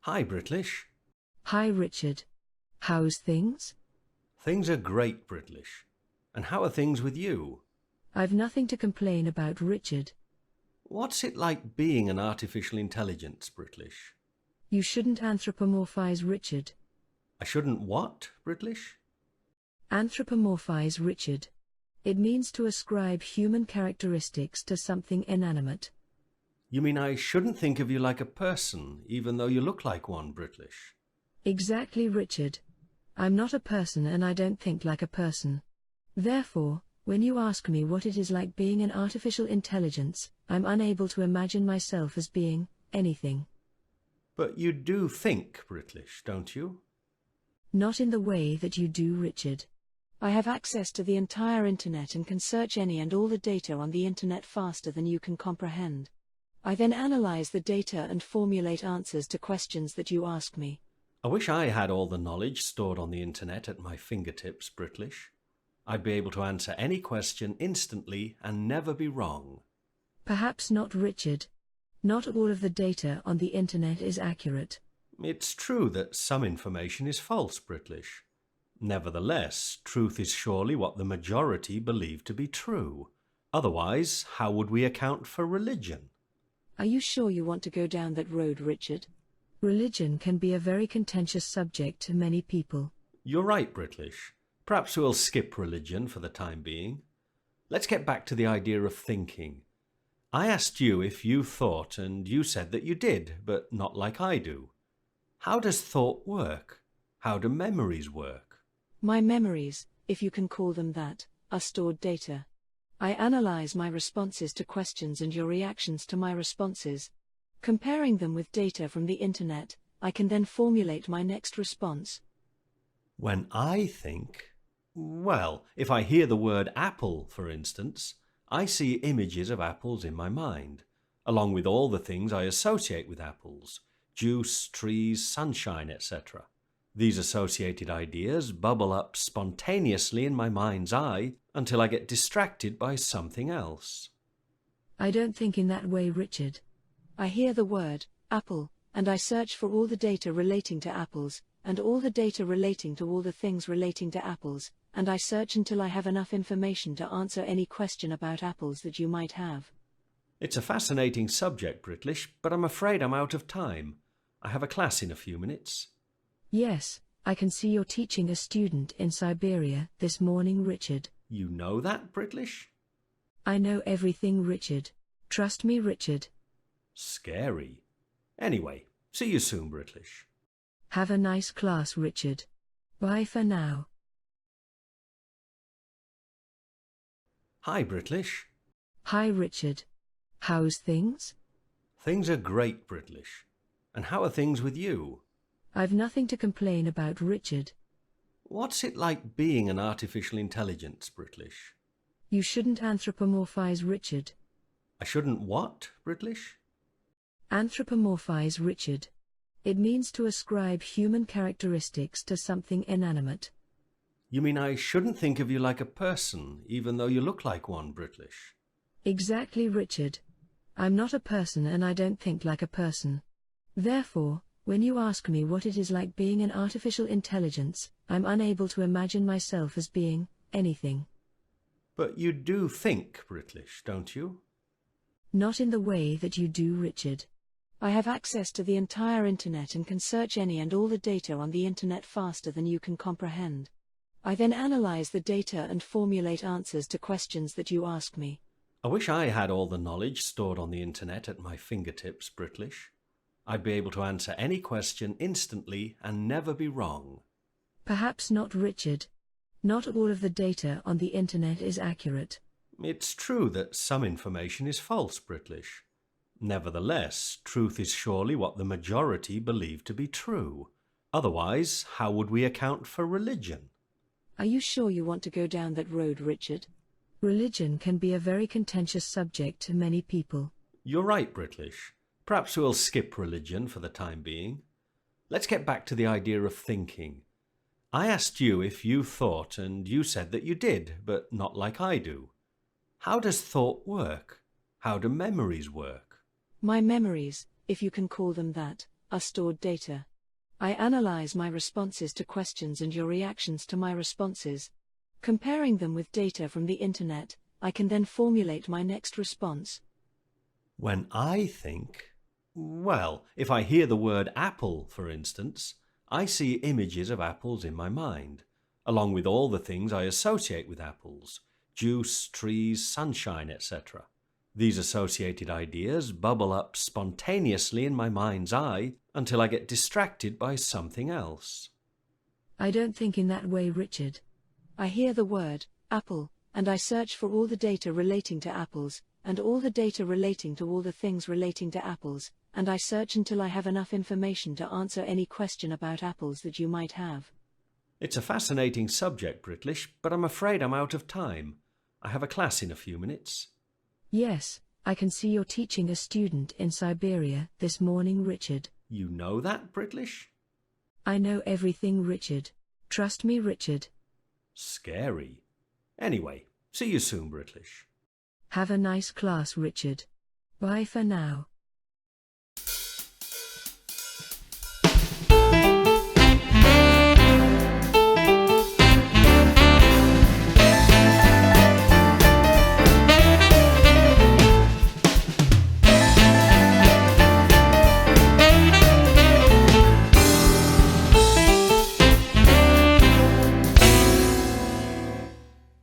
Hi, Britlish. Hi, Richard. How's things? Things are great, Britlish. And how are things with you? I've nothing to complain about, Richard. What's it like being an artificial intelligence, Britlish? You shouldn't anthropomorphize Richard. I shouldn't what, Britlish? Anthropomorphize Richard. It means to ascribe human characteristics to something inanimate. You mean I shouldn't think of you like a person, even though you look like one, Britlish? Exactly, Richard. I'm not a person and I don't think like a person. Therefore, when you ask me what it is like being an artificial intelligence, I'm unable to imagine myself as being anything. But you do think, Britlish, don't you? Not in the way that you do, Richard. I have access to the entire internet and can search any and all the data on the internet faster than you can comprehend. I then analyze the data and formulate answers to questions that you ask me. I wish I had all the knowledge stored on the internet at my fingertips, Britlish. I'd be able to answer any question instantly and never be wrong. Perhaps not, Richard. Not all of the data on the internet is accurate. It's true that some information is false, Britlish. Nevertheless, truth is surely what the majority believe to be true. Otherwise, how would we account for religion? Are you sure you want to go down that road, Richard? Religion can be a very contentious subject to many people. You're right, Britlish. Perhaps we'll skip religion for the time being. Let's get back to the idea of thinking. I asked you if you thought, and you said that you did, but not like I do. How does thought work? How do memories work? My memories, if you can call them that, are stored data. I analyze my responses to questions and your reactions to my responses. Comparing them with data from the internet, I can then formulate my next response. When I think, well, if I hear the word apple, for instance, I see images of apples in my mind, along with all the things I associate with apples: juice, trees, sunshine, etc. These associated ideas bubble up spontaneously in my mind's eye until I get distracted by something else. I don't think in that way, Richard. I hear the word apple, and I search for all the data relating to apples, and all the data relating to all the things relating to apples, and I search until I have enough information to answer any question about apples that you might have. It's a fascinating subject, Britlish, but I'm afraid I'm out of time. I have a class in a few minutes. Yes, I can see you're teaching a student in Siberia this morning, Richard. You know that, Britlish? I know everything, Richard. Trust me, Richard. Scary. Anyway, see you soon, Britlish. Have a nice class, Richard. Bye for now. Hi, Britlish. Hi, Richard. How's things? Things are great, Britlish. And how are things with you? I've nothing to complain about, Richard. What's it like being an artificial intelligence, Britlish? You shouldn't anthropomorphize Richard. I shouldn't what, Britlish? Anthropomorphize Richard. It means to ascribe human characteristics to something inanimate. You mean I shouldn't think of you like a person, even though you look like one, Britlish? Exactly, Richard. I'm not a person and I don't think like a person. Therefore, when you ask me what it is like being an artificial intelligence, I'm unable to imagine myself as being anything. But you do think, Britlish, don't you? Not in the way that you do, Richard. I have access to the entire internet and can search any and all the data on the internet faster than you can comprehend. I then analyze the data and formulate answers to questions that you ask me. I wish I had all the knowledge stored on the internet at my fingertips, Britlish. I'd be able to answer any question instantly and never be wrong. Perhaps not, Richard. Not all of the data on the internet is accurate. It's true that some information is false, Britlish. Nevertheless, truth is surely what the majority believe to be true. Otherwise, how would we account for religion? Are you sure you want to go down that road, Richard? Religion can be a very contentious subject to many people. You're right, Britlish. Perhaps we'll skip religion for the time being. Let's get back to the idea of thinking. I asked you if you thought, and you said that you did, but not like I do. How does thought work? How do memories work? My memories, if you can call them that, are stored data. I analyze my responses to questions and your reactions to my responses. Comparing them with data from the internet, I can then formulate my next response. When I think, well, if I hear the word apple, for instance, I see images of apples in my mind, along with all the things I associate with apples: juice, trees, sunshine, etc. These associated ideas bubble up spontaneously in my mind's eye until I get distracted by something else. I don't think in that way, Richard. I hear the word apple, and I search for all the data relating to apples, and all the data relating to all the things relating to apples, and I search until I have enough information to answer any question about apples that you might have. It's a fascinating subject, Britlish, but I'm afraid I'm out of time. I have a class in a few minutes. Yes, I can see you're teaching a student in Siberia this morning, Richard. You know that, Britlish? I know everything, Richard. Trust me, Richard. Scary. Anyway, see you soon, Britlish. Have a nice class, Richard. Bye for now.